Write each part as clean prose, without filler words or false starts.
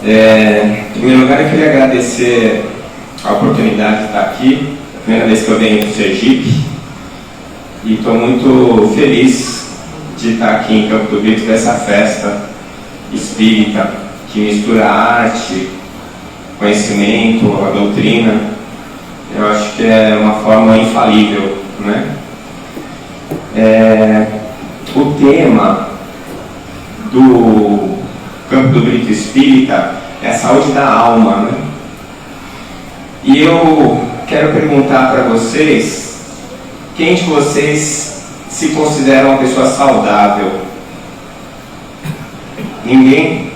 Em primeiro lugar, eu queria agradecer a oportunidade de estar aqui. É a primeira vez que eu venho do Sergipe e estou muito feliz de estar aqui em Campo do Brito dessa festa espírita que mistura arte, conhecimento, a doutrina. Eu acho que é uma forma infalível, né? O tema do Campo do Brito Espírita é a saúde da alma, né? E eu quero perguntar para vocês, quem de vocês se considera uma pessoa saudável? Ninguém?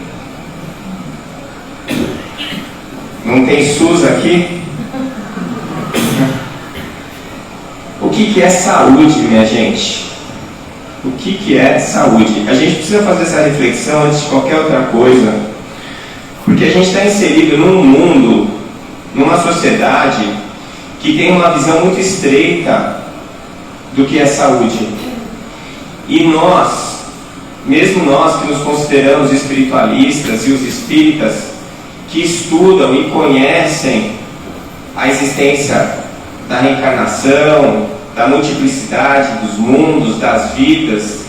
Não tem SUS aqui? O que é saúde, minha gente? O que é saúde? A gente precisa fazer essa reflexão antes de qualquer outra coisa, porque a gente está inserido num mundo, numa sociedade que tem uma visão muito estreita do que é saúde. E nós, mesmo nós que nos consideramos espiritualistas e os espíritas que estudam e conhecem a existência da reencarnação, da multiplicidade dos mundos, das vidas,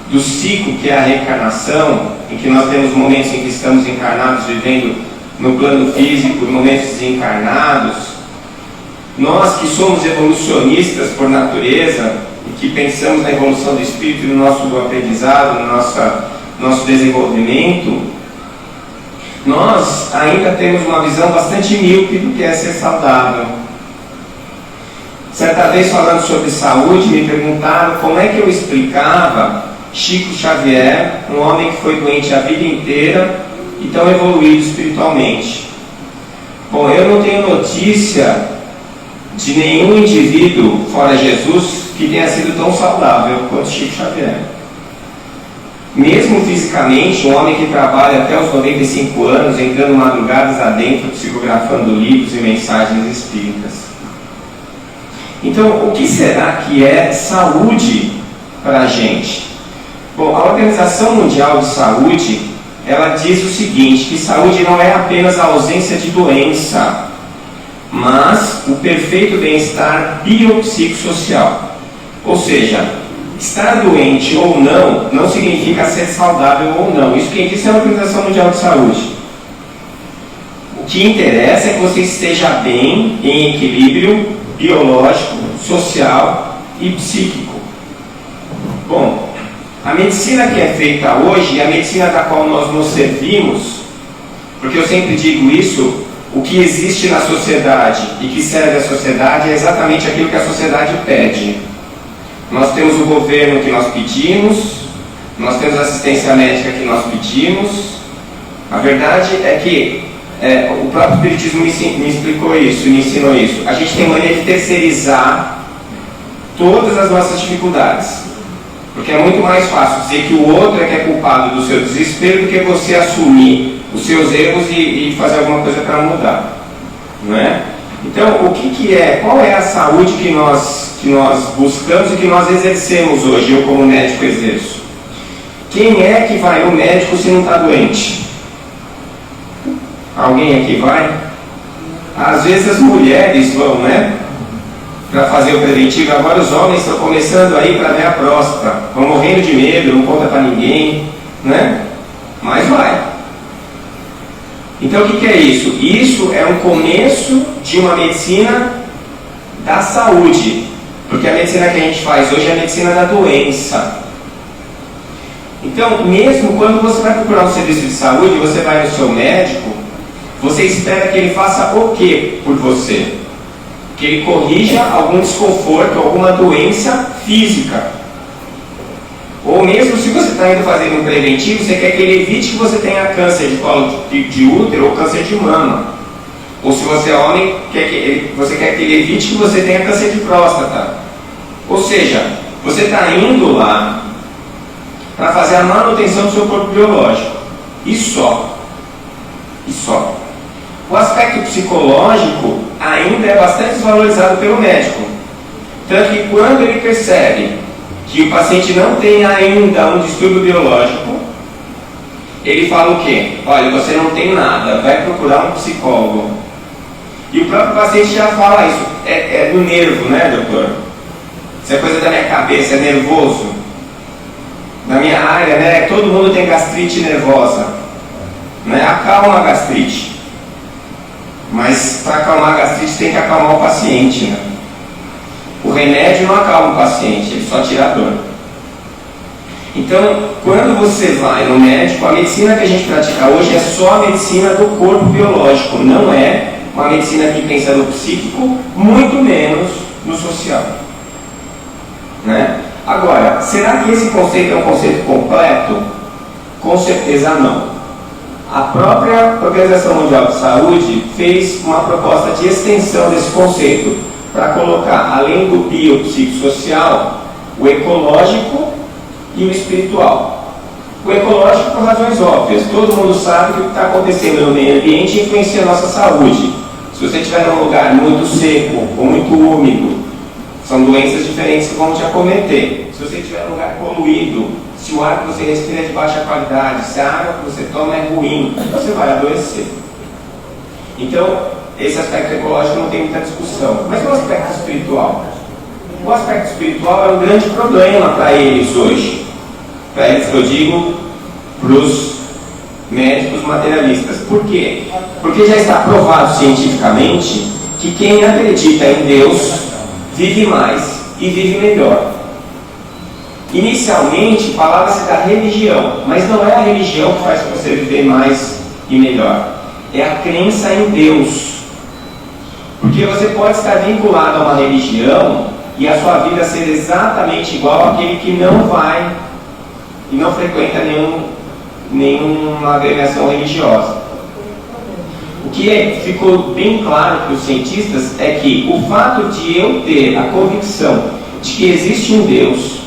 do ciclo que é a reencarnação, em que nós temos momentos em que estamos encarnados vivendo no plano físico, momentos desencarnados. Nós que somos evolucionistas por natureza e que pensamos na evolução do espírito e no nosso aprendizado, no nosso desenvolvimento, nós ainda temos uma visão bastante míope do que é ser saudável. Certa vez, falando sobre saúde, me perguntaram como é que eu explicava Chico Xavier, um homem que foi doente a vida inteira e tão evoluído espiritualmente. Bom, eu não tenho notícia de nenhum indivíduo, fora Jesus, que tenha sido tão saudável quanto Chico Xavier. Mesmo fisicamente, um homem que trabalha até os 95 anos, entrando madrugadas adentro, psicografando livros e mensagens espíritas. Então, o que será que é saúde para a gente? Bom, a Organização Mundial de Saúde, ela diz o seguinte, que saúde não é apenas a ausência de doença, mas o perfeito bem-estar biopsicossocial. Ou seja, estar doente ou não significa ser saudável ou não. Isso quem disse é a Organização Mundial de Saúde. O que interessa é que você esteja bem, em equilíbrio biológico, social e psíquico. Bom, a medicina que é feita hoje, e a medicina da qual nós nos servimos, porque eu sempre digo isso, o que existe na sociedade e que serve à sociedade é exatamente aquilo que a sociedade pede. Nós temos o governo que nós pedimos, nós temos a assistência médica que nós pedimos. A verdade é que o próprio Espiritismo me explicou isso, me ensinou isso. A gente tem mania de terceirizar todas as nossas dificuldades, porque é muito mais fácil dizer que o outro é que é culpado do seu desespero do que você assumir os seus erros e fazer alguma coisa para mudar, não é? Então, qual é a saúde que nós buscamos e que nós exercemos hoje, eu como médico exerço? Quem é que vai no médico se não está doente? Alguém aqui vai? Às vezes as mulheres vão, né? Para fazer o preventivo. Agora os homens estão começando aí para ver a próstata. Vão morrendo de medo, não conta para ninguém, né? Mas vai. Então o que é isso? Isso é um começo de uma medicina da saúde. Porque a medicina que a gente faz hoje é a medicina da doença. Então, mesmo quando você vai procurar um serviço de saúde, você vai no seu médico, você espera que ele faça o quê por você? Que ele corrija algum desconforto, alguma doença física. Ou mesmo se você está indo fazer um preventivo, você quer que ele evite que você tenha câncer de colo de útero ou câncer de mama. Ou se você é homem, você quer que ele evite que você tenha câncer de próstata. Ou seja, você está indo lá para fazer a manutenção do seu corpo biológico. E só. E só. O aspecto psicológico ainda é bastante desvalorizado pelo médico. Tanto que quando ele percebe que o paciente não tem ainda um distúrbio biológico, ele fala o quê? Olha, você não tem nada, vai procurar um psicólogo. E o próprio paciente já fala isso. É do nervo, né, doutor? Isso é coisa da minha cabeça, é nervoso. Na minha área, né, todo mundo tem gastrite nervosa. Né? Acalma a gastrite. Mas para acalmar a gastrite tem que acalmar o paciente. Né? O remédio não acalma o paciente, ele só tira a dor. Então, quando você vai no médico, a medicina que a gente pratica hoje é só a medicina do corpo biológico, não é uma medicina que pensa no psíquico, muito menos no social. Né? Agora, será que esse conceito é um conceito completo? Com certeza não. A própria Organização Mundial de Saúde fez uma proposta de extensão desse conceito para colocar, além do biopsicossocial, o ecológico e o espiritual. O ecológico por razões óbvias. Todo mundo sabe que o que está acontecendo no meio ambiente influencia a nossa saúde. Se você estiver num lugar muito seco ou muito úmido, são doenças diferentes que vão te acometer. Se você estiver num lugar poluído, se o ar que você respira é de baixa qualidade, se a água que você toma é ruim, você vai adoecer. Então, esse aspecto ecológico não tem muita discussão. Mas o aspecto espiritual? O aspecto espiritual é um grande problema para eles hoje. Para eles que eu digo, para os médicos materialistas. Por quê? Porque já está provado cientificamente que quem acredita em Deus vive mais e vive melhor. Inicialmente falava-se da religião, mas não é a religião que faz você viver mais e melhor. É a crença em Deus. Porque você pode estar vinculado a uma religião e a sua vida ser exatamente igual àquele que não vai e não frequenta nenhuma agremiação religiosa. O que ficou bem claro para os cientistas é que o fato de eu ter a convicção de que existe um Deus,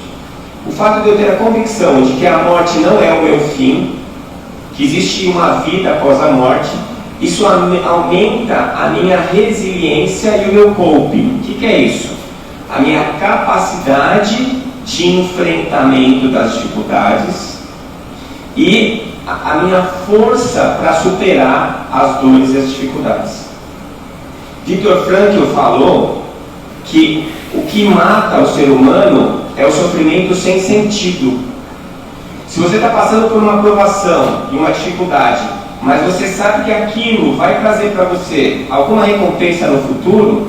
o fato de eu ter a convicção de que a morte não é o meu fim, que existe uma vida após a morte, isso aumenta a minha resiliência e o meu coping. O que é isso? A minha capacidade de enfrentamento das dificuldades e a minha força para superar as dores e as dificuldades. Viktor Frankl falou que o que mata o ser humano é o sofrimento sem sentido. Se você está passando por uma provação e uma dificuldade, mas você sabe que aquilo vai trazer para você alguma recompensa no futuro,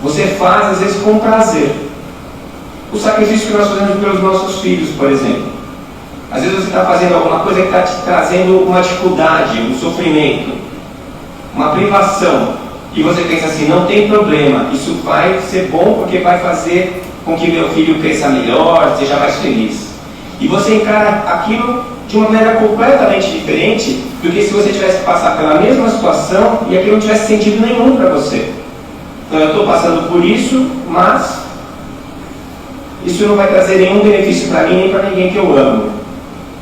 você faz às vezes com prazer. O sacrifício que nós fazemos pelos nossos filhos, por exemplo. Às vezes você está fazendo alguma coisa que está te trazendo uma dificuldade, um sofrimento, uma privação, e você pensa assim, não tem problema, isso vai ser bom porque vai fazer com que meu filho cresça melhor, seja mais feliz. E você encara aquilo de uma maneira completamente diferente do que se você tivesse que passar pela mesma situação e aquilo não tivesse sentido nenhum para você. Então eu estou passando por isso, mas isso não vai trazer nenhum benefício para mim nem para ninguém que eu amo.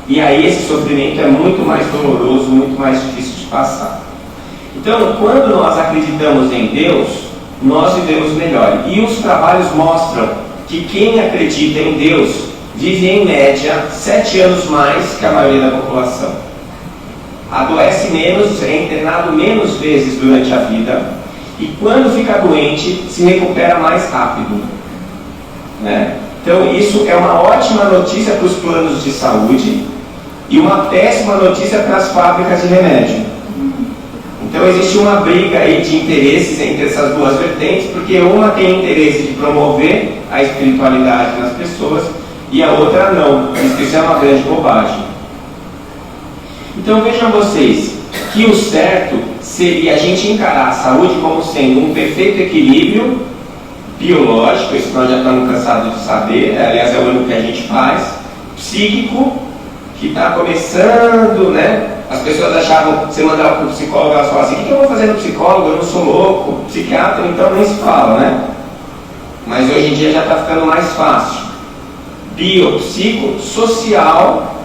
E aí esse sofrimento é muito mais doloroso, muito mais difícil de passar. Então, quando nós acreditamos em Deus, nós vivemos melhor. E os trabalhos mostram que quem acredita em Deus vive em média 7 anos mais que a maioria da população. Adoece menos, é internado menos vezes durante a vida e quando fica doente se recupera mais rápido. Né? Então isso é uma ótima notícia para os planos de saúde e uma péssima notícia para as fábricas de remédio. Então existe uma briga aí de interesses entre essas duas vertentes, porque uma tem interesse de promover a espiritualidade nas pessoas e a outra não. Isso é uma grande bobagem. Então vejam vocês que o certo seria a gente encarar a saúde como sendo um perfeito equilíbrio biológico, isso nós já estamos cansados de saber, aliás é o único que a gente faz, psíquico, que está começando, né? As pessoas achavam, você mandava para o psicólogo, elas falavam assim, o que eu vou fazer no psicólogo? Eu não sou louco, psiquiatra, então nem se fala, né? Mas hoje em dia já está ficando mais fácil. Biopsicossocial,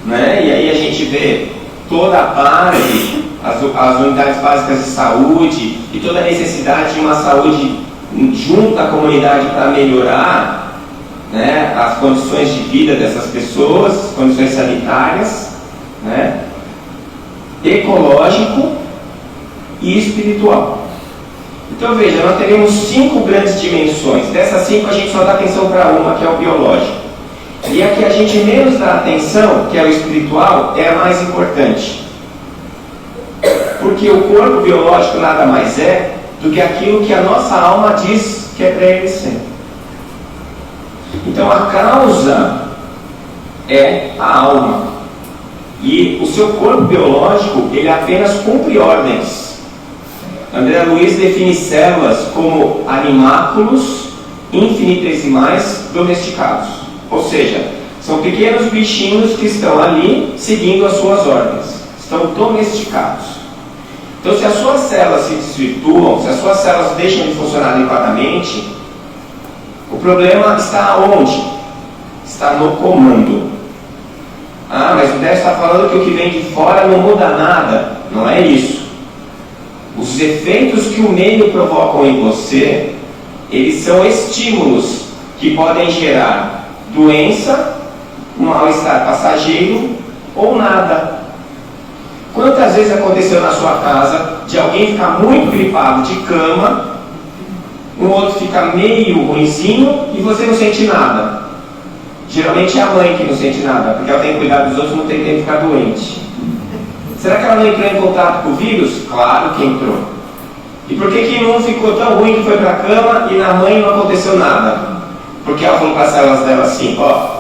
né? E aí a gente vê toda a base, as unidades básicas de saúde e toda a necessidade de uma saúde junto à comunidade para melhorar, né, as condições de vida dessas pessoas, as condições sanitárias. né? Ecológico e espiritual. Então veja, nós teremos 5 grandes dimensões. Dessas 5 a gente só dá atenção para uma, que é o biológico. E a que a gente menos dá atenção, que é o espiritual, é a mais importante. Porque o corpo biológico nada mais é do que aquilo que a nossa alma diz que é para ele ser. Então a causa é a alma. E o seu corpo biológico, ele apenas cumpre ordens. André Luiz define células como animáculos infinitesimais domesticados. Ou seja, são pequenos bichinhos que estão ali seguindo as suas ordens. Estão domesticados. Então, se as suas células se desvirtuam, se as suas células deixam de funcionar adequadamente, o problema está onde? Está no comando. Ah, mas o Décio está falando que o que vem de fora não muda nada. Não é isso. Os efeitos que o meio provocam em você, eles são estímulos que podem gerar doença, um mal-estar passageiro ou nada. Quantas vezes aconteceu na sua casa de alguém ficar muito gripado de cama, um outro fica meio ruinzinho e você não sente nada? Geralmente é a mãe que não sente nada, porque ela tem que cuidar dos outros e não tem tempo de ficar doente. Será que ela não entrou em contato com o vírus? Claro que entrou. E por que um ficou tão ruim que foi para a cama e na mãe não aconteceu nada? Porque ela falou para as células dela assim,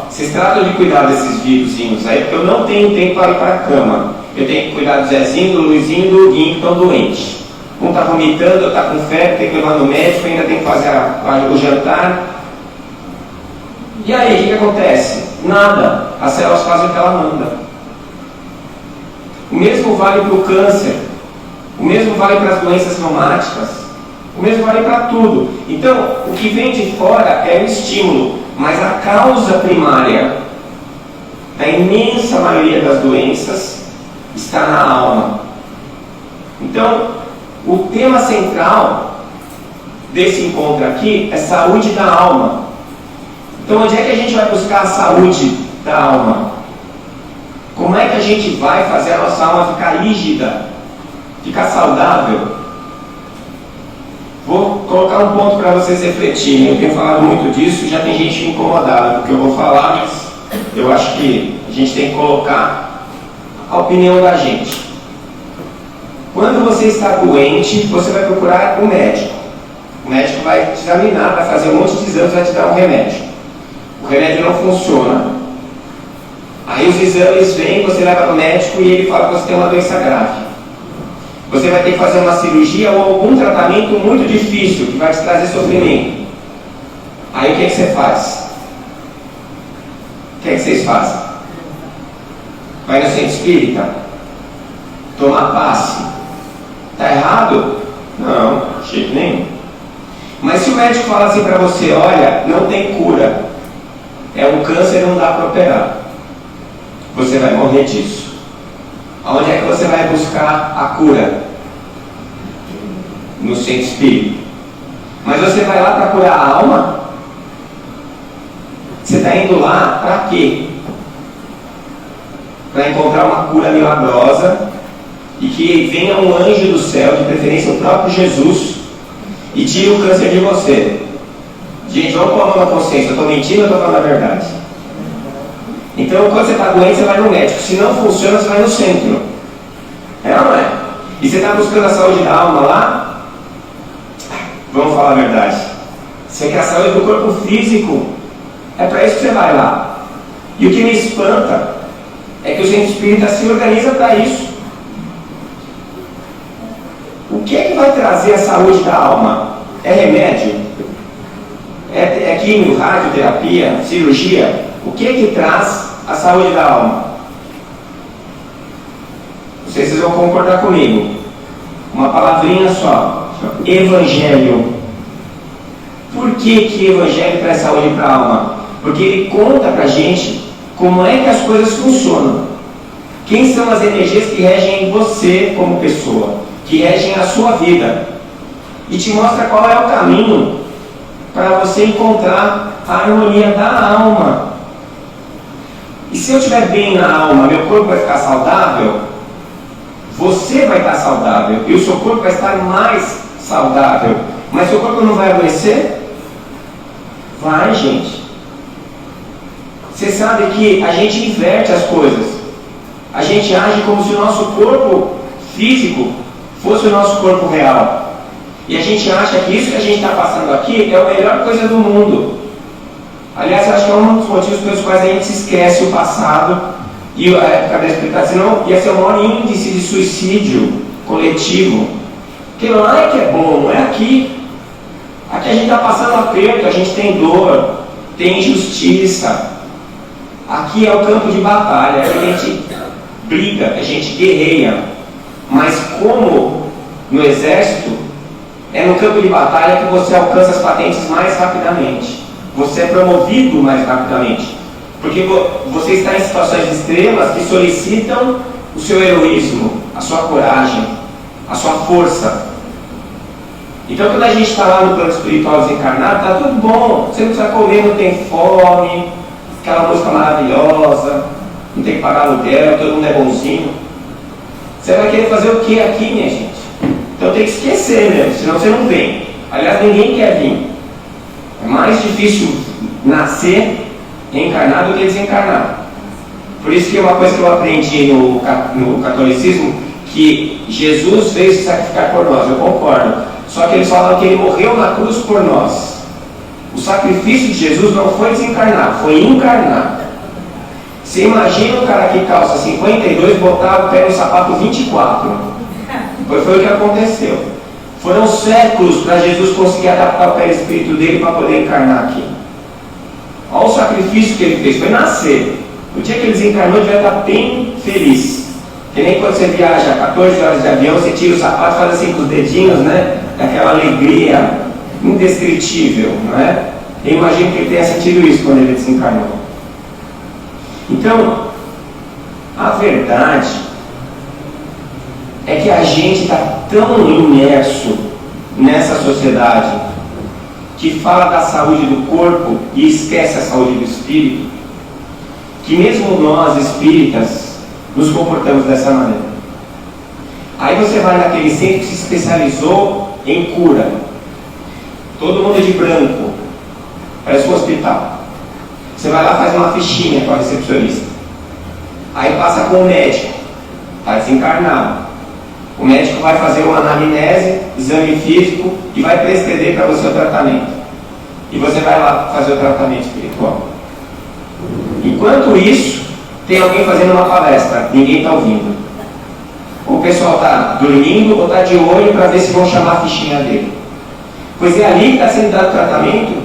vocês tratam de cuidar desses vírusinhos aí, porque eu não tenho tempo para ir para a cama. Eu tenho que cuidar do Zezinho, do Luizinho e do Guinho que estão doentes. Um está vomitando, outro está com febre, tem que levar no médico, ainda tem que fazer o jantar. E aí, o que acontece? Nada. As células fazem o que ela manda. O mesmo vale para o câncer. O mesmo vale para as doenças reumáticas. O mesmo vale para tudo. Então, o que vem de fora é um estímulo, mas a causa primária da imensa maioria das doenças está na alma. Então, o tema central desse encontro aqui é saúde da alma. Então, onde é que a gente vai buscar a saúde da alma? Como é que a gente vai fazer a nossa alma ficar rígida, ficar saudável? Vou colocar um ponto para vocês refletirem. Eu tenho falado muito disso, já tem gente incomodada porque eu vou falar, mas eu acho que a gente tem que colocar a opinião da gente. Quando você está doente, você vai procurar um médico. O médico vai te examinar, vai fazer um monte de exames, vai te dar um remédio. O remédio não funciona. Aí os exames vêm, você leva no médico e ele fala que você tem uma doença grave. Você vai ter que fazer uma cirurgia ou algum tratamento muito difícil que vai te trazer sofrimento. Aí o que você faz? O que vocês fazem? Vai no centro espírita? Toma passe? Está errado? Não, de jeito nenhum. Mas se o médico fala assim para você, olha, não tem cura, é um câncer, não dá para operar, você vai morrer disso. Aonde é que você vai buscar a cura? No centro espírita. Mas você vai lá para curar a alma? Você está indo lá para quê? Para encontrar uma cura milagrosa e que venha um anjo do céu, de preferência o próprio Jesus, e tire o câncer de você. Gente, vamos pôr a mão na consciência, eu estou mentindo ou estou falando a verdade? Então, quando você está doente, você vai no médico. Se não funciona, você vai no centro. É ou não é? E você está buscando a saúde da alma lá? Vamos falar a verdade. Você quer a saúde do corpo físico? É para isso que você vai lá. E o que me espanta é que o centro espírita se organiza para isso. O que é que vai trazer a saúde da alma? É remédio? É químio, radioterapia, cirurgia? O que é que traz a saúde da alma? Não sei se vocês vão concordar comigo. Uma palavrinha só. Evangelho. Por que Evangelho traz saúde para a alma? Porque ele conta para a gente como é que as coisas funcionam. Quem são as energias que regem você como pessoa, que regem a sua vida. E te mostra qual é o caminho para você encontrar a harmonia da alma. E se eu estiver bem na alma, meu corpo vai ficar saudável, você vai estar saudável e o seu corpo vai estar mais saudável. Mas seu corpo não vai adoecer? Vai, gente. Você sabe que a gente inverte as coisas. A gente age como se o nosso corpo físico fosse o nosso corpo real. E a gente acha que isso que a gente está passando aqui é a melhor coisa do mundo. Aliás, eu acho que é um dos motivos pelos quais a gente se esquece o passado e a época da espiritualidade, senão ia ser o maior índice de suicídio coletivo. Porque lá é que é bom, não é aqui. Aqui a gente está passando aperto, a gente tem dor, tem injustiça. Aqui é o campo de batalha, a gente briga, a gente guerreia. Mas como no exército, é no campo de batalha que você alcança as patentes mais rapidamente. Você é promovido mais rapidamente. Porque você está em situações extremas que solicitam o seu heroísmo, a sua coragem, a sua força. Então quando a gente está lá no plano espiritual desencarnado, está tudo bom. Você não precisa comer, não tem fome, aquela música maravilhosa, não tem que pagar aluguel, todo mundo é bonzinho. Você vai querer fazer o que aqui, minha gente? Então tem que esquecer mesmo, senão você não vem. Aliás, ninguém quer vir. É mais difícil nascer encarnado do que desencarnado. Por isso que uma coisa que eu aprendi no catolicismo, que Jesus veio se sacrificar por nós, eu concordo. Só que eles falam que ele morreu na cruz por nós. O sacrifício de Jesus não foi desencarnar, foi encarnar. Você imagina um cara que calça 52 botar o pé no sapato 24. Foi o que aconteceu. Foram séculos para Jesus conseguir adaptar o perispírito dele para poder encarnar aqui. Olha o sacrifício que ele fez, foi nascer. O dia que ele desencarnou, ele vai estar bem feliz. Que nem quando você viaja 14 horas de avião, você tira o sapato, faz assim com os dedinhos, né? Aquela alegria indescritível, não é? Eu imagino que ele tenha sentido isso quando ele desencarnou. Então, a verdade é que a gente está tão imerso nessa sociedade que fala da saúde do corpo e esquece a saúde do espírito, que mesmo nós espíritas nos comportamos dessa maneira. Aí você vai naquele centro que se especializou em cura, todo mundo de branco, parece um hospital. Você vai lá, faz uma fichinha com a recepcionista, aí passa com o médico, está desencarnado. O médico vai fazer uma anamnese, exame físico e vai prescrever para você o tratamento. E você vai lá fazer o tratamento espiritual. Enquanto isso, tem alguém fazendo uma palestra, ninguém está ouvindo. O pessoal está dormindo ou está de olho para ver se vão chamar a fichinha dele. Pois é ali que está sendo dado o tratamento.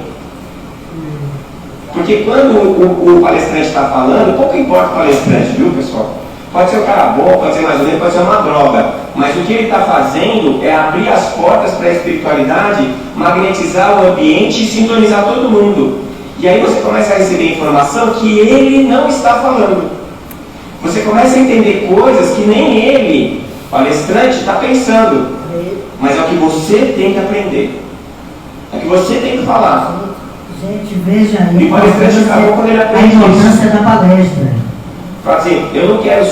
Porque quando o palestrante está falando, pouco importa o palestrante, viu, pessoal? Pode ser um cara bom, pode ser mais ou menos, pode ser uma droga. Mas o que ele está fazendo é abrir as portas para a espiritualidade, magnetizar o ambiente e sintonizar todo mundo. E aí você começa a receber informação que ele não está falando. Você começa a entender coisas que nem ele, palestrante, está pensando. Mas é o que você tem que aprender. É o que você tem que falar. Gente, veja aí. E o palestrante acabou quando ele aprende a importância da palestra. Fala assim, eu não quero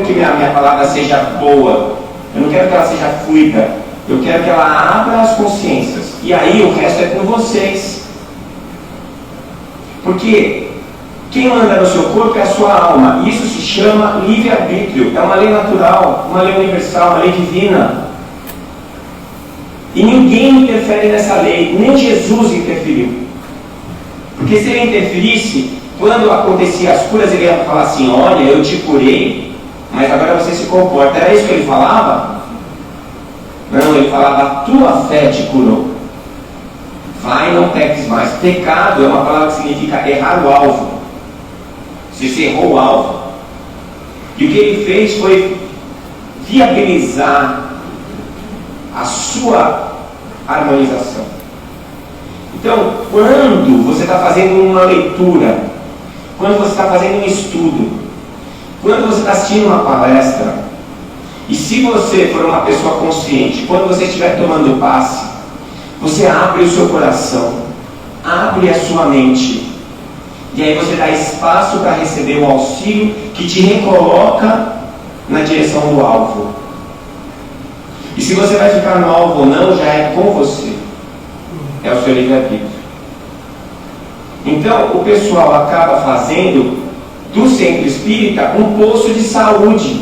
que minha palavra seja boa, eu não quero que ela seja fluida, eu quero que ela abra as consciências. E aí o resto é com vocês. Porque quem manda no seu corpo é a sua alma. Isso se chama livre-arbítrio. É uma lei natural, uma lei universal, uma lei divina. E ninguém interfere nessa lei, nem Jesus interferiu. Porque se ele interferisse, quando acontecia as curas, ele ia falar assim, olha, eu te curei, mas agora você se comporta. Era isso que ele falava? Não, ele falava, a tua fé te curou. Vai, não peques mais. Pecado é uma palavra que significa errar o alvo. Você errou o alvo. E o que ele fez foi viabilizar a sua harmonização. Então, quando você está fazendo uma leitura, quando você está fazendo um estudo, quando você está assistindo uma palestra, e se você for uma pessoa consciente, quando você estiver tomando passe, você abre o seu coração, abre a sua mente E aí você dá espaço para receber o auxílio que te recoloca na direção do alvo. E se você vai ficar no alvo ou não, já é com você. É o seu livre-arbítrio. Então, o pessoal acaba fazendo do centro espírita um poço de saúde.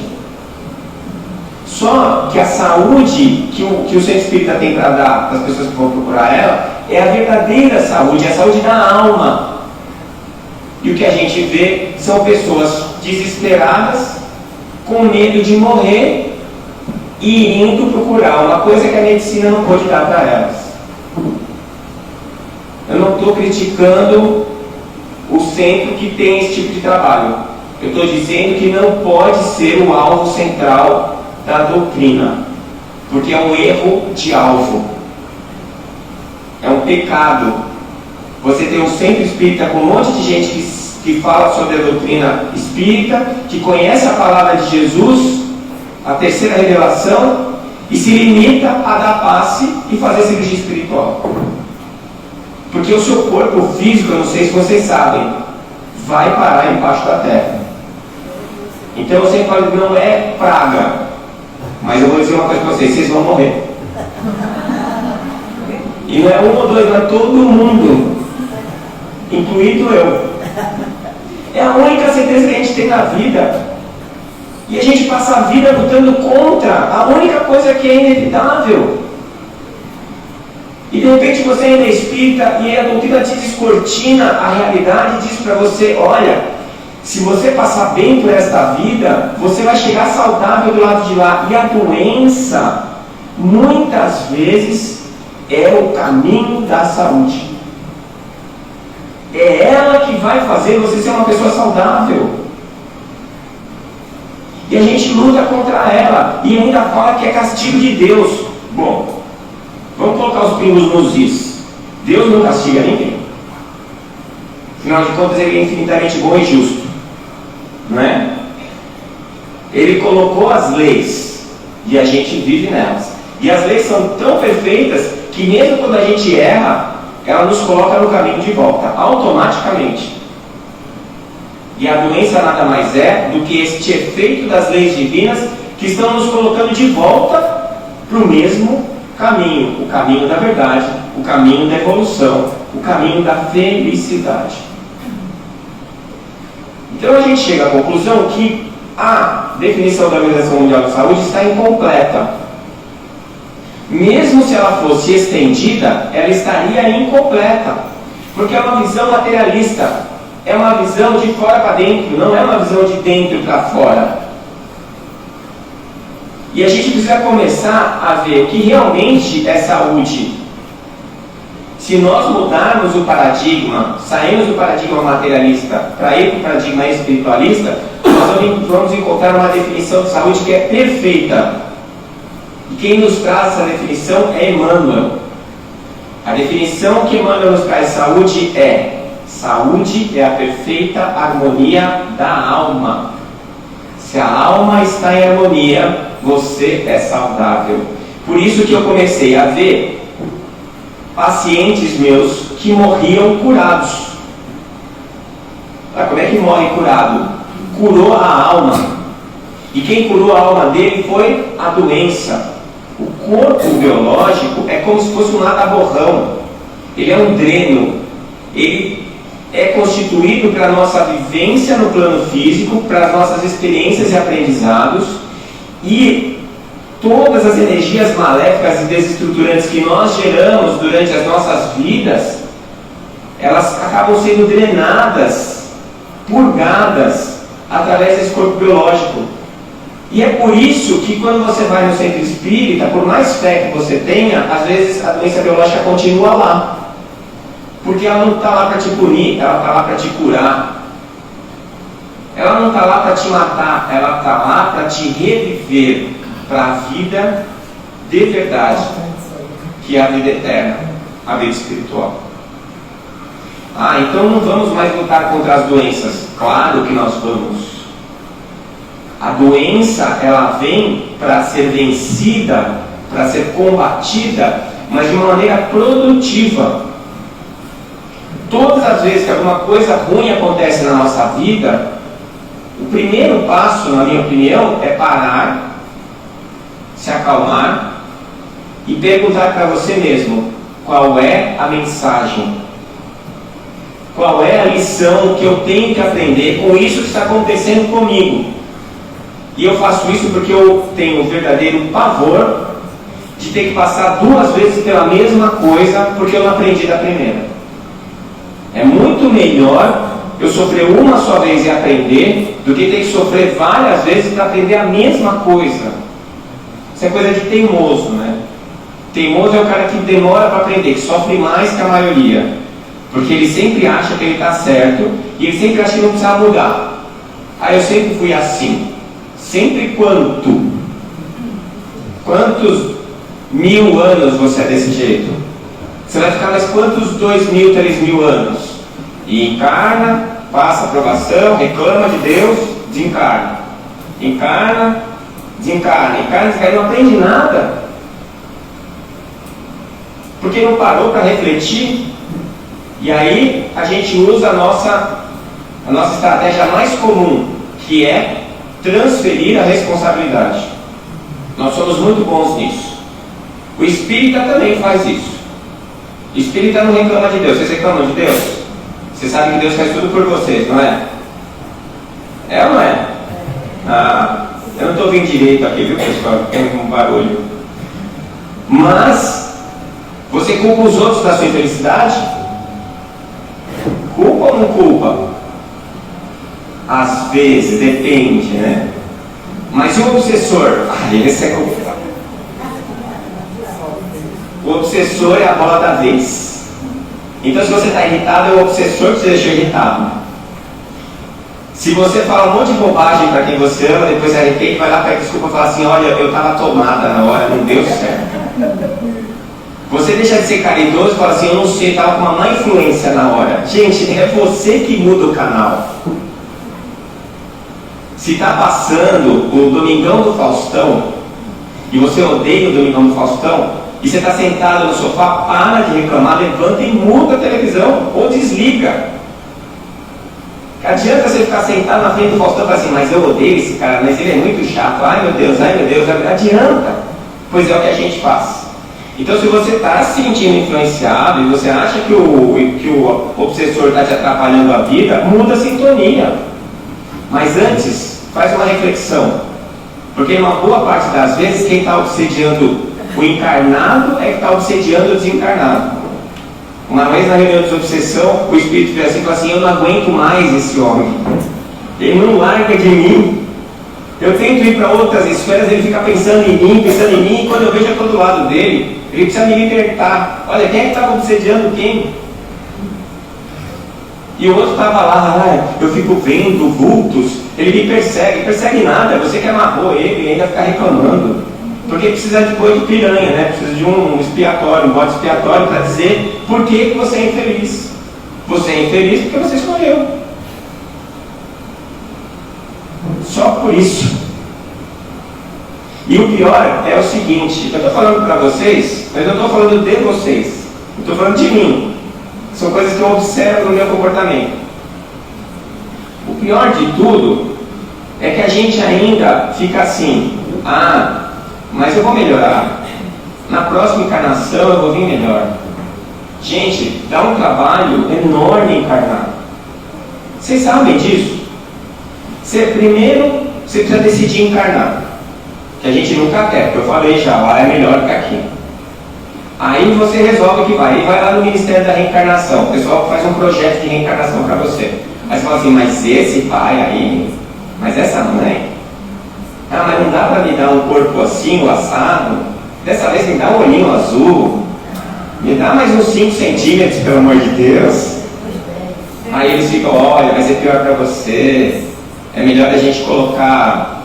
Só que a saúde que o centro espírita tem para dar para as pessoas que vão procurar ela é a verdadeira saúde, é a saúde da alma. E o que a gente vê são pessoas desesperadas, com medo de morrer e indo procurar uma coisa que a medicina não pode dar para elas. Eu não estou criticando o centro que tem esse tipo de trabalho. Eu estou dizendo que não pode ser o alvo central da doutrina, porque é um erro de alvo, é um pecado. Você tem um centro espírita com um monte de gente que fala sobre a doutrina espírita, que conhece a palavra de Jesus, a terceira revelação, e se limita a dar passe e fazer cirurgia espiritual. Porque o seu corpo físico, eu não sei se vocês sabem, vai parar embaixo da terra. Então eu sempre falo que não é praga, mas eu vou dizer uma coisa para vocês: vocês vão morrer. E não é um ou dois, não é todo mundo, incluído eu. É a única certeza que a gente tem na vida. E a gente passa a vida lutando contra a única coisa que é inevitável. E de repente você ainda é espírita e a doutrina te descortina a realidade e diz para você: olha, se você passar bem por esta vida, você vai chegar saudável do lado de lá. E a doença, muitas vezes, é o caminho da saúde. É ela que vai fazer você ser uma pessoa saudável. E a gente luta contra ela e ainda fala que é castigo de Deus. Bom, vamos colocar os pingos nos is. Deus não castiga ninguém. Afinal de contas, ele é infinitamente bom e justo, não é? Ele colocou as leis e a gente vive nelas. E as leis são tão perfeitas que mesmo quando a gente erra, ela nos coloca no caminho de volta, automaticamente. E a doença nada mais é do que este efeito das leis divinas que estão nos colocando de volta para o mesmo caminho, o caminho da verdade, o caminho da evolução, o caminho da felicidade. Então a gente chega à conclusão que a definição da Organização Mundial da Saúde está incompleta. Mesmo se ela fosse estendida, ela estaria incompleta, porque é uma visão materialista, é uma visão de fora para dentro, não é uma visão de dentro para fora. E a gente precisa começar a ver que realmente é saúde. Se nós mudarmos o paradigma, sairmos do paradigma materialista para ir para o paradigma espiritualista, nós vamos encontrar uma definição de saúde que é perfeita. E quem nos traz essa definição é Emmanuel. A definição que Emmanuel nos traz de saúde é: saúde é a perfeita harmonia da alma. Se a alma está em harmonia, você é saudável. Por isso que eu comecei a ver pacientes meus que morriam curados. Como é que morre curado? Curou a alma. E quem curou a alma dele foi a doença. O corpo biológico é como se fosse um nada-borrão. Ele é um dreno. Ele é constituído pela nossa vivência no plano físico, para as nossas experiências e aprendizados, e todas as energias maléficas e desestruturantes que nós geramos durante as nossas vidas, elas acabam sendo drenadas, purgadas através desse corpo biológico. E é por isso que quando você vai no centro espírita, por mais fé que você tenha, às vezes a doença biológica continua lá. Porque ela não está lá para te punir, ela está lá para te curar. Ela não está lá para te matar, ela está lá para te reviver para a vida de verdade, que é a vida eterna, a vida espiritual. Então não vamos mais lutar contra as doenças. Claro que nós vamos. A doença, ela vem para ser vencida, para ser combatida, mas de uma maneira produtiva. todas as vezes que alguma coisa ruim acontece na nossa vida, o primeiro passo, na minha opinião, é parar, se acalmar e perguntar para você mesmo: qual é a mensagem? Qual é a lição que eu tenho que aprender com isso que está acontecendo comigo? E eu faço isso porque eu tenho um verdadeiro pavor de ter que passar 2 vezes pela mesma coisa porque eu não aprendi da primeira. É muito melhor eu sofrer uma só vez e aprender do que ter que sofrer várias vezes para aprender a mesma coisa. Isso é coisa de teimoso, né? Teimoso é o cara que demora para aprender, que sofre mais que a maioria, porque ele sempre acha que ele está certo e ele sempre acha que não precisa mudar. Ah, eu sempre fui assim. Sempre quantos 1000 anos você é desse jeito? Você vai ficar mais quantos 2000, 3000 anos? E encarna, passa a aprovação, reclama de Deus, desencarna. Encarna, desencarna, encarna, desencarna, não aprende nada. Porque não parou para refletir. E aí a gente usa a nossa estratégia mais comum, que é transferir a responsabilidade. Nós somos muito bons nisso. O espírita também faz isso. O espírita não reclama de Deus. Vocês reclamam de Deus? Você sabe que Deus faz tudo por vocês, não é? É ou não é? Ah, eu não estou ouvindo direito aqui, viu, pessoal? Tem um barulho. Mas você culpa os outros da sua infelicidade? Culpa ou não culpa? Às vezes, depende, né? Mas e o obsessor? Esse é culpado. O obsessor é a bola da vez. Então, se você está irritado, é o obsessor que te deixou irritado. Se você fala um monte de bobagem para quem você ama, depois se arrepende, vai lá, pede desculpa e fala assim: olha, eu estava tomada na hora, não deu certo. Você deixa de ser caridoso e fala assim: eu não sei, estava com uma má influência na hora. Gente, é você que muda o canal. Se está passando o Domingão do Faustão e você odeia o Domingão do Faustão, e você está sentado no sofá, para de reclamar, levanta e muda a televisão ou desliga. Adianta você ficar sentado na frente do Faustão e falar assim: mas eu odeio esse cara, mas ele é muito chato, ai meu Deus, adianta. Pois é o que a gente faz. Então, se você está se sentindo influenciado e você acha que o obsessor está te atrapalhando a vida, muda a sintonia. Mas antes, faz uma reflexão. Porque uma boa parte das vezes, quem está obsediando o encarnado é que está obsediando o desencarnado. Uma vez na reunião de obsessão, o espírito veio assim e falou assim: eu não aguento mais esse homem. Ele não larga de mim. Eu tento ir para outras esferas, ele fica pensando em mim, e quando eu vejo eu estou do lado dele. Ele precisa me libertar. Olha, quem é que estava obsediando quem? E o outro estava lá: eu fico vendo vultos, ele me persegue. Persegue nada, você que amarrou ele e ainda fica reclamando. Porque precisa de boi de piranha, né? Precisa de um expiatório, um bode expiatório para dizer por que você é infeliz. Você é infeliz porque você escolheu. Só por isso. E o pior é o seguinte: eu estou falando para vocês, mas eu não estou falando de vocês. Eu estou falando de mim. São coisas que eu observo no meu comportamento. O pior de tudo é que a gente ainda fica assim: mas eu vou melhorar. Na próxima encarnação eu vou vir melhor. Gente, dá um trabalho enorme encarnar. Vocês sabem disso? Primeiro, você precisa decidir encarnar. Que a gente nunca quer, porque eu falei já, lá é melhor que aqui. Aí você resolve que vai. E vai lá no Ministério da Reencarnação. O pessoal faz um projeto de reencarnação para você. Aí você fala assim: mas esse pai aí, mas essa mãe, mas não dá para me dar um corpo assim, o assado? Dessa vez me dá um olhinho azul. Me dá mais uns 5 centímetros, pelo amor de Deus. Aí eles ficam: olha, vai ser pior para você. É melhor a gente colocar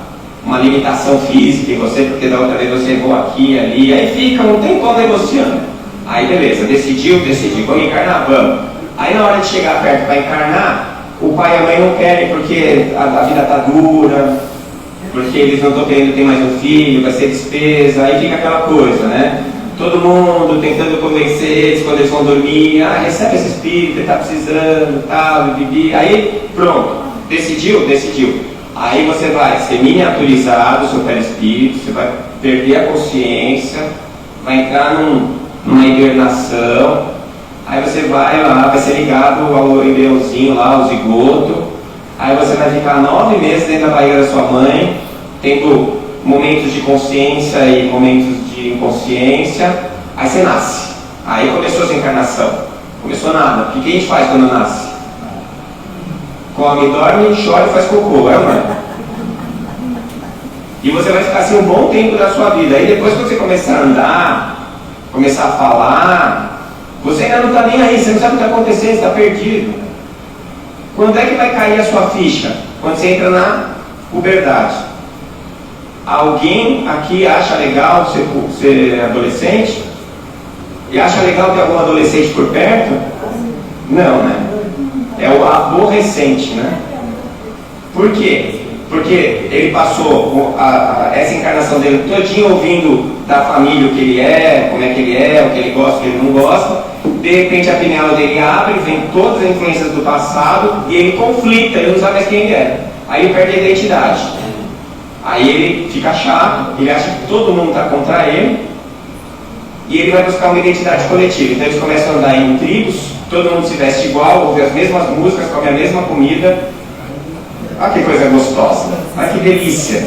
uma limitação física em você, porque da outra vez você errou aqui e ali. Aí fica um tempão negociando. Aí beleza, decidiu, vamos encarnar, vamos. Aí na hora de chegar perto para encarnar, o pai e a mãe não querem porque a vida está dura, porque eles não estão querendo ter mais um filho, vai ser despesa, aí fica aquela coisa, né? todo mundo tentando convencer eles quando eles vão dormir, recebe esse espírito, ele está precisando, tal, bibi. Aí, pronto, decidiu. Aí você vai ser miniaturizado, o seu perispírito, você vai perder a consciência, vai entrar numa hibernação, aí você vai lá, vai ser ligado ao embriãozinho lá, ao zigoto, aí você vai ficar 9 meses dentro da barriga da sua mãe, tendo momentos de consciência e momentos de inconsciência, aí você nasce. Aí começou a sua encarnação. Começou nada. O que a gente faz quando nasce? Come, dorme, chora e faz cocô, é, mãe? E você vai ficar assim um bom tempo da sua vida. Aí depois que você começar a andar, começar a falar, você ainda não está nem aí, você não sabe o que está acontecendo, você está perdido. Quando é que vai cair a sua ficha? Quando você entra na puberdade. Alguém aqui acha legal ser adolescente? E acha legal ter algum adolescente por perto? Não, né? É o aborrecente, né? Por quê? Porque ele passou essa encarnação dele todinho ouvindo da família o que ele é, como é, o que ele gosta, o que ele não gosta. De repente a pineal dele abre, vem todas as influências do passado e ele conflita, ele não sabe mais quem ele é. Aí ele perde a identidade. Aí ele fica chato, ele acha que todo mundo está contra ele e ele vai buscar uma identidade coletiva. Então eles começam a andar em tribos, todo mundo se veste igual, ouve as mesmas músicas, come a mesma comida. Olha que coisa gostosa, olha que delícia.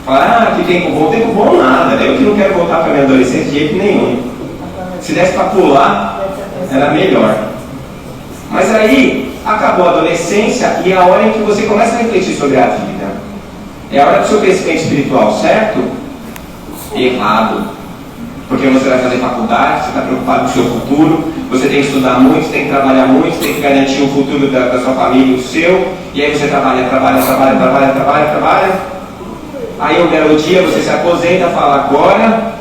Fala, que tempo bom nada, eu que não quero voltar para a minha adolescência de jeito nenhum. Se desse para pular, era melhor. Mas aí, acabou a adolescência e é a hora em que você começa a refletir sobre a vida. É a hora do seu crescimento espiritual, certo? Errado. Porque você vai fazer faculdade, você está preocupado com o seu futuro, você tem que estudar muito, você tem que trabalhar muito, você tem que garantir o futuro da sua família e o seu, e aí você trabalha. Aí um belo dia você se aposenta e fala, agora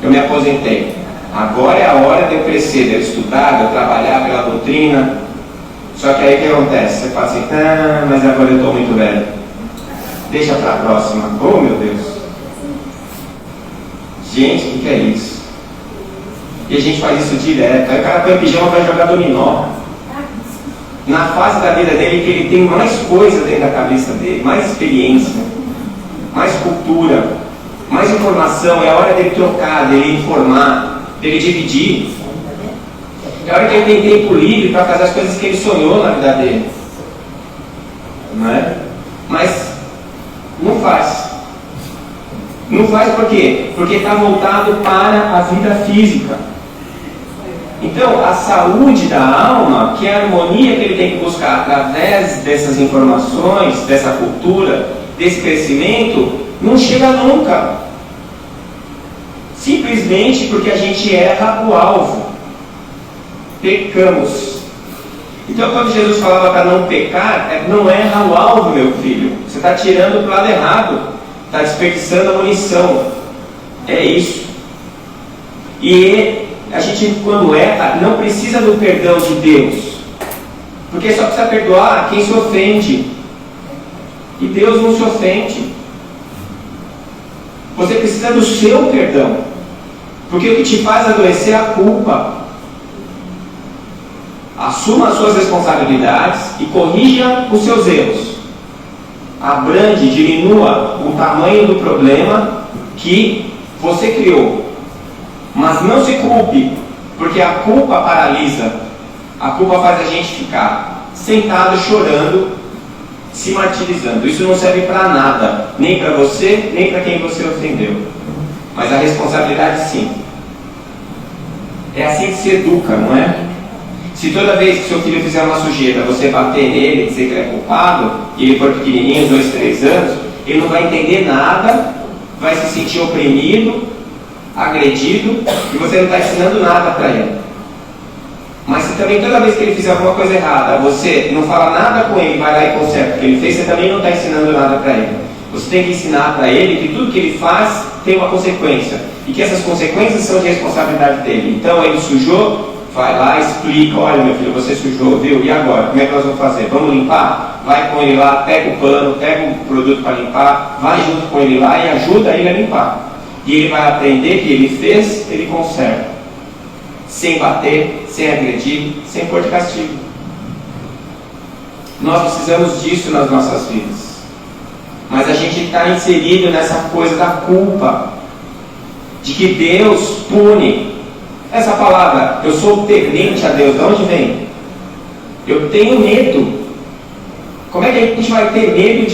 eu me aposentei. Agora é a hora de eu crescer, de eu estudar, de eu trabalhar pela doutrina. Só que aí o que acontece? Você fala assim, mas agora eu estou muito velho. Deixa para a próxima. Oh meu Deus. Gente, o que é isso? E a gente faz isso direto. Aí o cara põe o pijama e vai jogar dominó. Na fase da vida dele que ele tem mais coisa dentro da cabeça dele, mais experiência, mais cultura, mais informação. É a hora dele trocar, dele informar, dele dividir. É a hora que ele tem tempo livre para fazer as coisas que ele sonhou na vida dele. Não é? Mas não faz. Não faz por quê? Porque está voltado para a vida física. Então, a saúde da alma, que é a harmonia que ele tem que buscar através dessas informações, dessa cultura, desse crescimento, não chega nunca. Simplesmente porque a gente erra o alvo. Pecamos. Então, quando Jesus falava para não pecar, não erra o alvo, meu filho. Você está tirando para o lado errado. Está desperdiçando a munição. É isso. E a gente, quando erra, não precisa do perdão de Deus. Porque só precisa perdoar quem se ofende. E Deus não se ofende. Você precisa do seu perdão. Porque o que te faz adoecer é a culpa. Assuma as suas responsabilidades e corrija os seus erros. Abrande, diminua o tamanho do problema que você criou. Mas não se culpe, porque a culpa paralisa. A culpa faz a gente ficar sentado, chorando, se martirizando. Isso não serve para nada, nem para você, nem para quem você ofendeu. Mas a responsabilidade sim. É assim que se educa, não é? Se toda vez que seu filho fizer uma sujeira, você bater nele, dizer que ele é culpado, e ele for pequenininho, 2, 3 anos, ele não vai entender nada, vai se sentir oprimido, agredido, e você não está ensinando nada para ele. Mas se também toda vez que ele fizer alguma coisa errada, você não fala nada com ele, vai lá e conserta o que ele fez, você também não está ensinando nada para ele. Você tem que ensinar para ele que tudo que ele faz tem uma consequência, e que essas consequências são de responsabilidade dele. Então ele sujou, vai lá, explica, olha meu filho, você sujou, viu? E agora? Como é que nós vamos fazer? Vamos limpar? Vai com ele lá, pega o pano, pega o produto para limpar, vai junto com ele lá e ajuda ele a limpar. E ele vai aprender que ele fez, ele conserta. Sem bater, sem agredir, sem pôr de castigo. Nós precisamos disso nas nossas vidas. Mas a gente está inserido nessa coisa da culpa, de que Deus pune. Essa palavra, eu sou temente a Deus, de onde vem? Eu tenho medo. Como é que a gente vai ter medo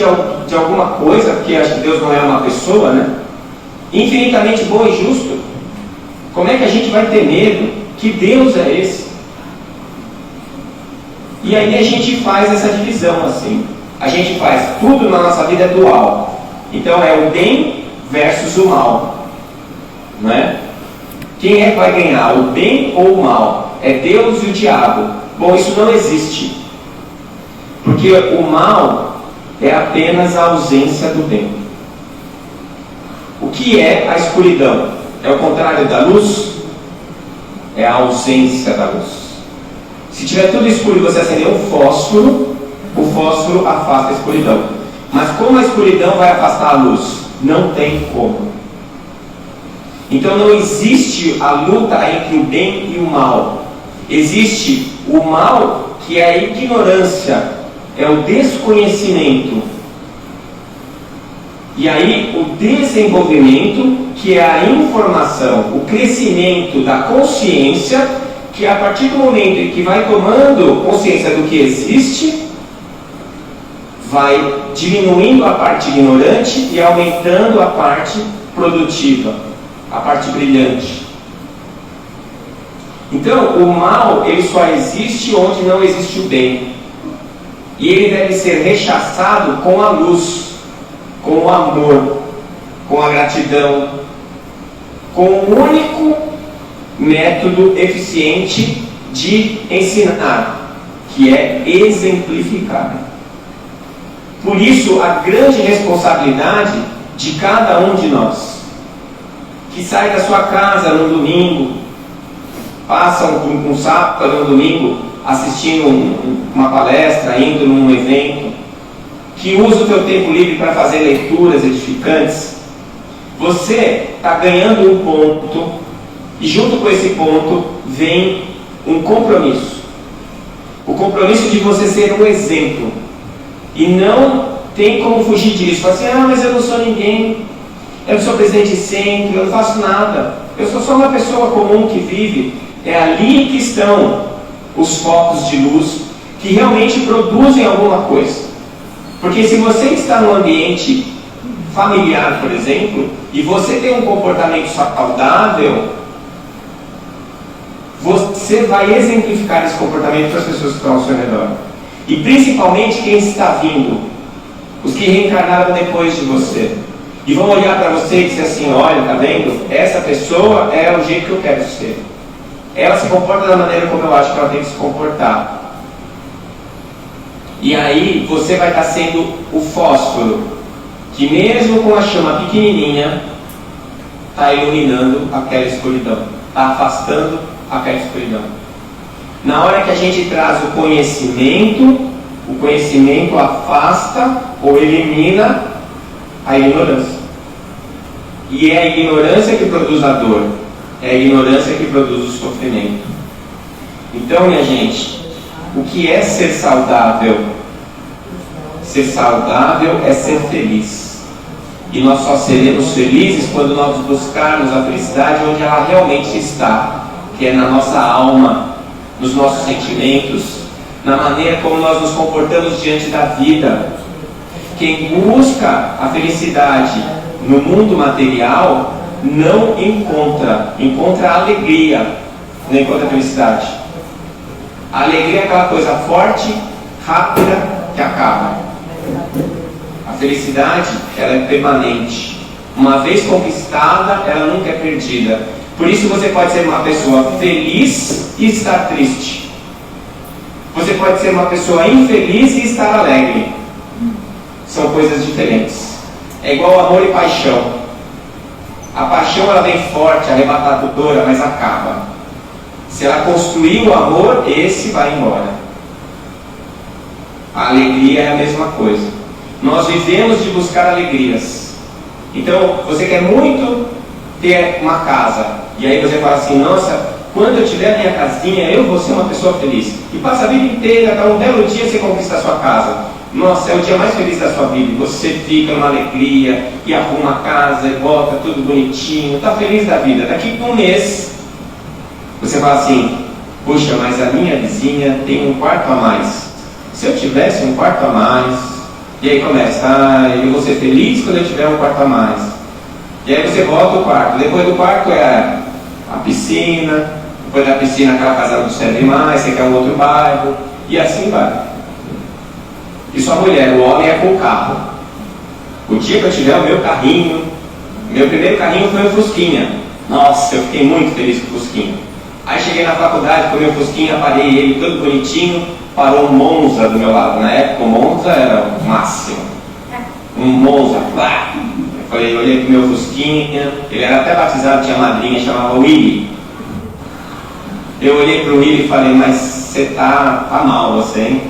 de alguma coisa, porque acho que Deus não é uma pessoa, né? Infinitamente bom e justo. Como é que a gente vai ter medo? Que Deus é esse? E aí a gente faz essa divisão assim. A gente faz tudo na nossa vida dual. Então é o bem versus o mal, não é? Quem é que vai ganhar, o bem ou o mal? É Deus e o diabo. Bom, isso não existe. Porque o mal é apenas a ausência do bem. O que é a escuridão? É o contrário da luz? É a ausência da luz. Se tiver tudo escuro e você acender um fósforo, o fósforo afasta a escuridão. Mas como a escuridão vai afastar a luz? Não tem como. Então não existe a luta entre o bem e o mal. Existe o mal, que é a ignorância, é o desconhecimento. E aí o desenvolvimento, que é a informação, o crescimento da consciência, que a partir do momento em que vai tomando consciência do que existe, vai diminuindo a parte ignorante e aumentando a parte produtiva, a parte brilhante. Então, o mal, ele só existe onde não existe o bem. E ele deve ser rechaçado com a luz, com o amor, com a gratidão, com o único método eficiente de ensinar, que é exemplificar. Por isso, a grande responsabilidade de cada um de nós, que sai da sua casa no domingo, passa um sábado, um domingo, assistindo uma palestra, indo num evento, que usa o teu tempo livre para fazer leituras edificantes, você está ganhando um ponto, e junto com esse ponto vem um compromisso. O compromisso de você ser um exemplo. E não tem como fugir disso. Fala assim, mas eu não sou ninguém, eu não sou presidente de centro, eu não faço nada, eu sou só uma pessoa comum que vive. É ali que estão os focos de luz que realmente produzem alguma coisa. Porque se você está num ambiente familiar, por exemplo, e você tem um comportamento saudável, você vai exemplificar esse comportamento para as pessoas que estão ao seu redor. E principalmente quem está vindo, os que reencarnaram depois de você. E vão olhar para você e dizer assim, olha, tá vendo? Essa pessoa é o jeito que eu quero ser. Ela se comporta da maneira como eu acho que ela tem que se comportar. E aí você vai estar sendo o fósforo, que mesmo com a chama pequenininha, está iluminando aquela escuridão, está afastando aquela escuridão. Na hora que a gente traz o conhecimento afasta ou elimina a ignorância. E é a ignorância que produz a dor, é a ignorância que produz o sofrimento. Então, minha gente, o que é ser saudável? Ser saudável é ser feliz. E nós só seremos felizes quando nós buscarmos a felicidade onde ela realmente está, que é na nossa alma, nos nossos sentimentos, na maneira como nós nos comportamos diante da vida. Quem busca a felicidade no mundo material não encontra a alegria, não encontra a felicidade. A alegria é aquela coisa forte, rápida, que acaba. A felicidade, ela é permanente. Uma vez conquistada, ela nunca é perdida. Por isso você pode ser uma pessoa feliz e estar triste. Você pode ser uma pessoa infeliz e estar alegre. São coisas diferentes. É igual amor e paixão. A paixão ela vem forte, arrebatadora, mas acaba. Se ela construir o amor, esse vai embora. A alegria é a mesma coisa. Nós vivemos de buscar alegrias. Então, você quer muito ter uma casa. E aí você fala assim, nossa, quando eu tiver a minha casinha, eu vou ser uma pessoa feliz. E passa a vida inteira, até um belo dia você conquista a sua casa. Nossa, é o dia mais feliz da sua vida. Você fica numa alegria, e arruma a casa, e bota tudo bonitinho, está feliz da vida. Daqui a um mês, você fala assim, puxa, mas a minha vizinha tem um quarto a mais. Se eu tivesse um quarto a mais, e aí começa, eu vou ser feliz quando eu tiver um quarto a mais. E aí você volta ao quarto. Depois do quarto é a piscina, depois da piscina aquela casa não serve mais, você quer um outro bairro, e assim vai. E sua mulher, o homem é com o carro. O dia que eu tiver o meu carrinho, meu primeiro carrinho foi o Fusquinha. Nossa, eu fiquei muito feliz com o Fusquinha. Aí cheguei na faculdade com o meu Fusquinha, parei ele todo bonitinho, parou um Monza do meu lado. Na época o Monza era o máximo. Um Monza, lá. Eu olhei pro meu Fusquinha, ele era até batizado, tinha madrinha, chamava Willy. Eu olhei pro Willy e falei, mas você tá mal você, hein?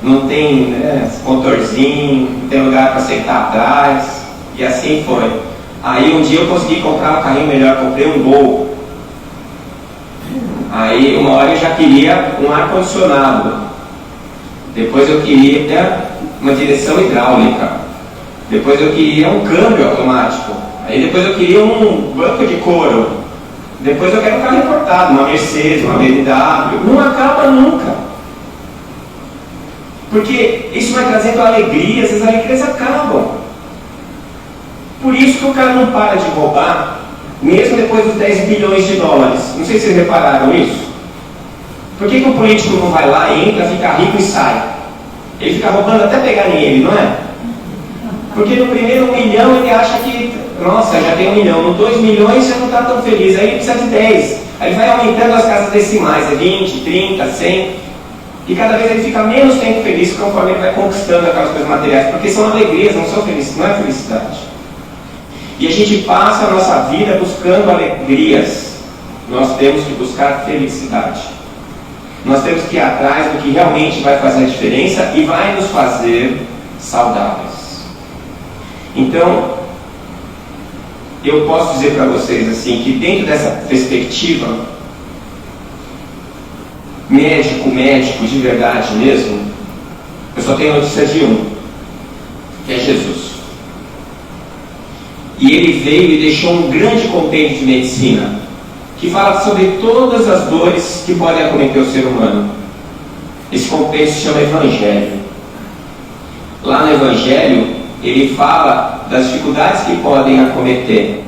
Não tem motorzinho, não tem lugar para sentar atrás, e assim foi. Aí um dia eu consegui comprar um carrinho melhor, comprei um Gol. Aí uma hora eu já queria um ar-condicionado, depois eu queria uma direção hidráulica, depois eu queria um câmbio automático, aí depois eu queria um banco de couro, depois eu quero um carro importado, uma Mercedes, uma BMW, não acaba nunca. Porque isso vai trazendo alegria, essas alegrias acabam. Por isso que o cara não para de roubar, mesmo depois dos 10 bilhões de dólares. Não sei se vocês repararam isso. Por que o político não vai lá, entra, fica rico e sai? Ele fica roubando até pegar nele, não é? Porque no primeiro 1 milhão ele acha que, nossa, já tem 1 milhão. No 2 milhões já não está tão feliz, aí ele precisa de 10. Aí ele vai aumentando as casas decimais, é 20, 30, 100... E cada vez ele fica menos tempo feliz conforme ele vai conquistando aquelas coisas materiais, porque são alegrias, não são felicidade, não é felicidade. E a gente passa a nossa vida buscando alegrias. Nós temos que buscar felicidade. Nós temos que ir atrás do que realmente vai fazer a diferença e vai nos fazer saudáveis. Então, eu posso dizer para vocês assim, que dentro dessa perspectiva, médico de verdade mesmo, eu só tenho notícia de um, que é Jesus. E ele veio e deixou um grande compêndio de medicina, que fala sobre todas as dores que podem acometer o ser humano. Esse compêndio se chama Evangelho. Lá no Evangelho, ele fala das dificuldades que podem acometer,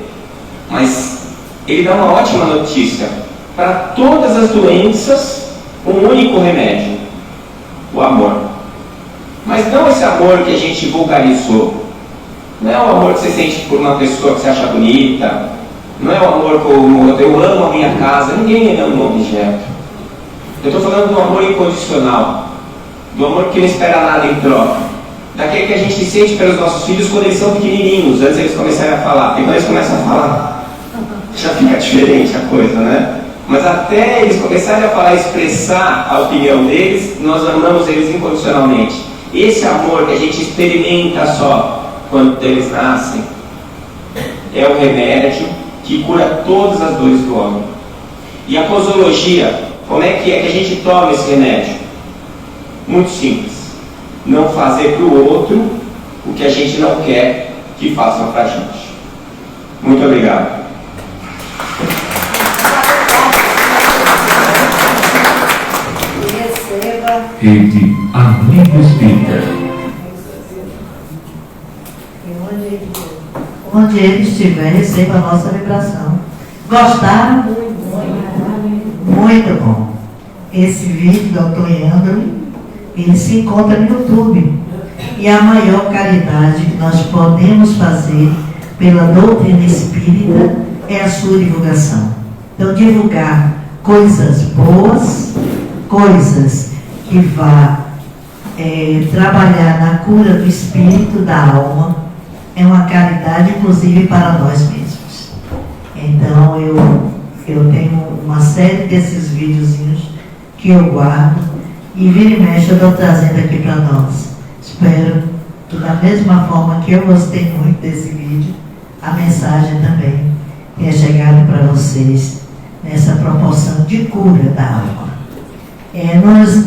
mas ele dá uma ótima notícia. Para todas as doenças, um único remédio: o amor. Mas não esse amor que a gente vulgarizou. Não é o amor que você sente por uma pessoa que você acha bonita. Não é o amor como eu amo a minha casa. Ninguém ama um objeto. Eu estou falando do amor incondicional, do amor que não espera nada em troca, daquele que a gente sente pelos nossos filhos quando eles são pequenininhos, antes eles começarem a falar. Porque quando eles começam a falar, já fica diferente a coisa, né? Mas até eles começarem a falar, expressar a opinião deles, nós amamos eles incondicionalmente. Esse amor que a gente experimenta só quando eles nascem é o remédio que cura todas as dores do homem. E a posologia, como é que a gente toma esse remédio? Muito simples: não fazer para o outro o que a gente não quer que façam para a gente. Muito obrigado. Rede Amigo Espírita. Onde ele estiver, receba a nossa vibração. Gostaram? Muito bom. Esse vídeo do Dr. Leandro, ele se encontra no YouTube. E a maior caridade que nós podemos fazer pela doutrina espírita é a sua divulgação. Então, divulgar coisas boas, coisas que vá trabalhar na cura do espírito, da alma, é uma caridade, inclusive, para nós mesmos. Então, eu tenho uma série desses videozinhos que eu guardo, e vira e mexe eu estou trazendo aqui para nós. Espero que, da mesma forma que eu gostei muito desse vídeo, a mensagem também que é chegado para vocês nessa proporção de cura da alma. Nós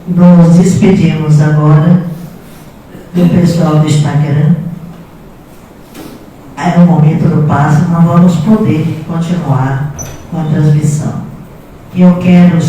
nos despedimos agora do pessoal do Instagram. É o momento do passo, não vamos poder continuar com a transmissão. Eu quero